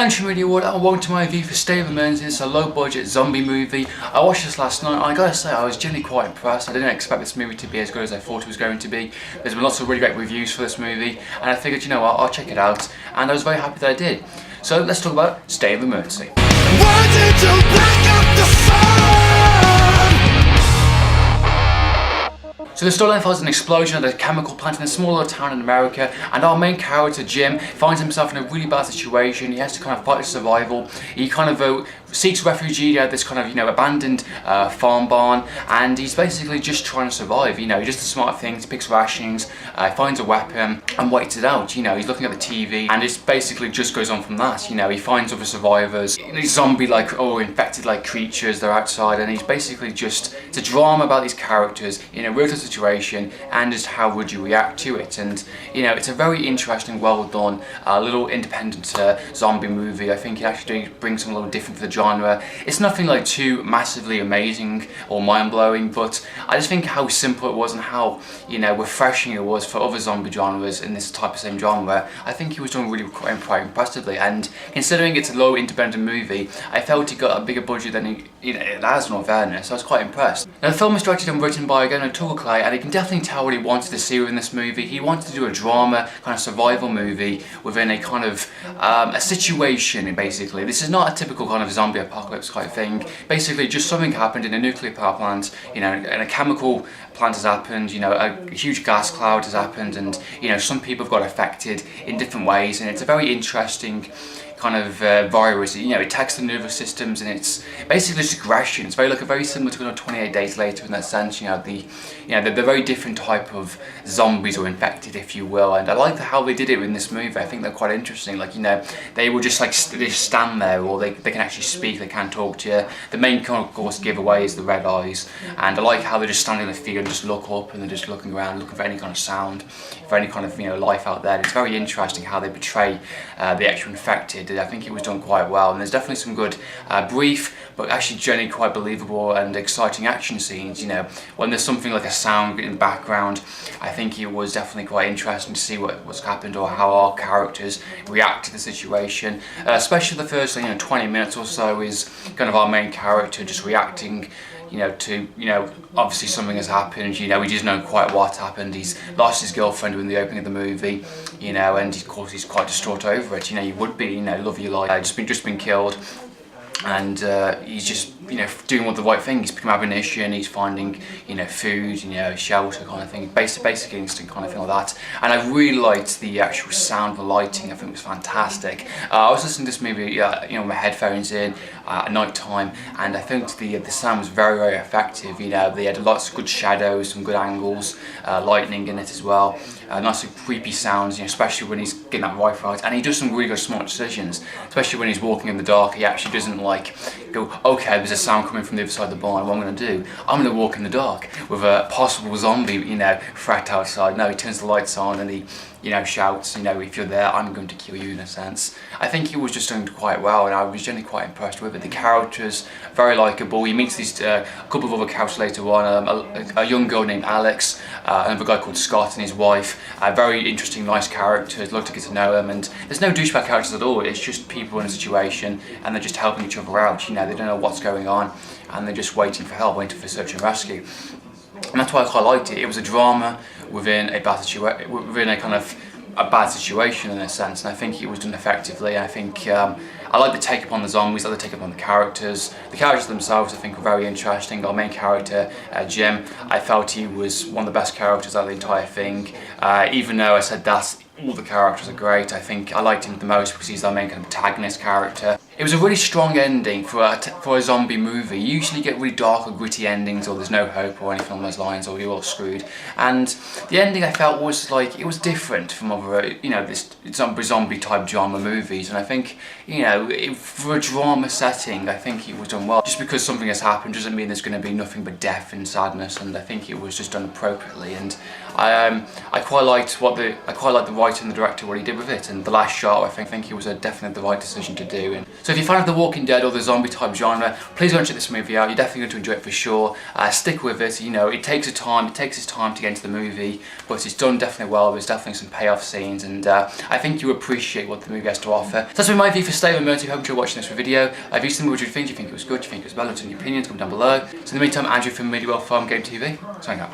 Thanks for really what I want to my review for State of Emergency. It's a low budget zombie movie. I watched this last night and I gotta say I was genuinely quite impressed. I didn't expect this movie to be as good as I thought it was going to be. There's been lots of really great reviews for this movie and I figured, you know what, I'll check it out, and I was very happy that I did. So let's talk about State of Emergency. Why did you break up the sun? So the storyline follows an explosion at a chemical plant in a small little town in America, and our main character Jim finds himself in a really bad situation. He has to kind of fight for survival. He kind of seeks refuge at this kind of, abandoned farm barn, and he's basically just trying to survive. He does the smart things, picks rationings, finds a weapon and waits it out. He's looking at the TV and it basically just goes on from that. He finds other survivors, zombie-like or infected-like creatures that are outside, and he's basically just, it's a drama about these characters in a real situation and just how would you react to it. And it's a very interesting, well done little independent zombie movie. I think it actually brings something a little different for the genre. It's nothing like too massively amazing or mind-blowing, but I just think how simple it was and how refreshing it was for other zombie genres in this type of same genre. I think it was done really quite impressively, and considering it's a low independent movie, I felt it got a bigger budget than it has, in all fairness. I was quite impressed. Now the film is directed and written by Tugal, and you can definitely tell what he wanted to see within this movie. He wanted to do a drama, kind of survival movie within a kind of a situation, basically. This is not a typical kind of zombie apocalypse kind of thing. Basically, just something happened in a nuclear power plant, and a chemical plant has happened, a huge gas cloud has happened, and some people have got affected in different ways, and it's a very interesting kind of virus. It attacks the nervous systems, and it's basically just aggression. It's very similar to 28 Days Later in that sense. The very different type of zombies or infected, if you will. And I like how they did it in this movie. I think they're quite interesting. They will just they just stand there, or they can actually speak. They can talk to you. The main of course giveaway is the red eyes, and I like how they're just standing in the field and just look up, and they're just looking around, looking for any kind of sound, for any kind of life out there. It's very interesting how they portray the actual infected. I think it was done quite well, and there's definitely some good brief but actually generally quite believable and exciting action scenes. When there's something like a sound in the background, I think it was definitely quite interesting to see what's happened or how our characters react to the situation. Especially the first 20 minutes or so is kind of our main character just reacting to obviously something has happened. He doesn't know quite what happened. He's lost his girlfriend in the opening of the movie, and of course he's quite distraught over it. You would be, love your life, just been killed, and he's just doing all the right thing. He's picking up ammunition, he's finding food, shelter kind of thing, basic instinct kind of thing like that. And I really liked the actual sound, the lighting. I think it was fantastic. I was listening to this movie with my headphones in at night time, and I think the sound was very effective. They had lots of good shadows, some good angles, lightning in it as well. Nice creepy sounds, especially when he's getting that rifle out, and he does some really good smart decisions, especially when he's walking in the dark. He actually doesn't go, okay, there's a sound coming from the other side of the barn, what I'm going to do? I'm going to walk in the dark with a possible zombie, threat outside. No, he turns the lights on and he, shouts, if you're there, I'm going to kill you, in a sense. I think he was just doing quite well, and I was generally quite impressed with it. The characters, very likeable. He meets these a couple of other characters later on, a young girl named Alex, another guy called Scott and his wife. Very interesting, nice characters. Love to get to know them, and there's no douchebag characters at all. It's just people in a situation, and they're just helping each other out. They don't know what's going on, and they're just waiting for help, waiting for search and rescue. And that's why I quite liked it. It was a drama within a bad situation in a sense, and I think it was done effectively. I think I like the take upon the zombies, I like the take upon the characters. The characters themselves I think were very interesting. Our main character, Jim, I felt he was one of the best characters out of the entire thing. Even though I said that all the characters are great, I think I liked him the most because he's our main kind of protagonist character. It was a really strong ending for a zombie movie. You usually get really dark or gritty endings, or there's no hope or anything along those lines, or you're all screwed. And the ending I felt was it was different from other, this zombie type drama movies. And I think, for a drama setting, I think it was done well. Just because something has happened doesn't mean there's going to be nothing but death and sadness. And I think it was just done appropriately. And I quite liked the writer and the director, what he did with it, and the last shot, I think it was definitely the right decision to do. And so if you're a fan of The Walking Dead or the zombie type genre, please go and check this movie out. You're definitely going to enjoy it for sure. Stick with it. You know, it takes its time to get into the movie, but it's done definitely well. There's definitely some payoff scenes, and I think you appreciate what the movie has to offer. So that's been my view for Stay of Emergency. Hope you enjoyed watching this video. If you've seen the movie, what do you think? Do you think it was good? Do you think it was bad? Leave your opinions, comment down below. So in the meantime, Andrew from Mediewell Farm Game TV. Signing out.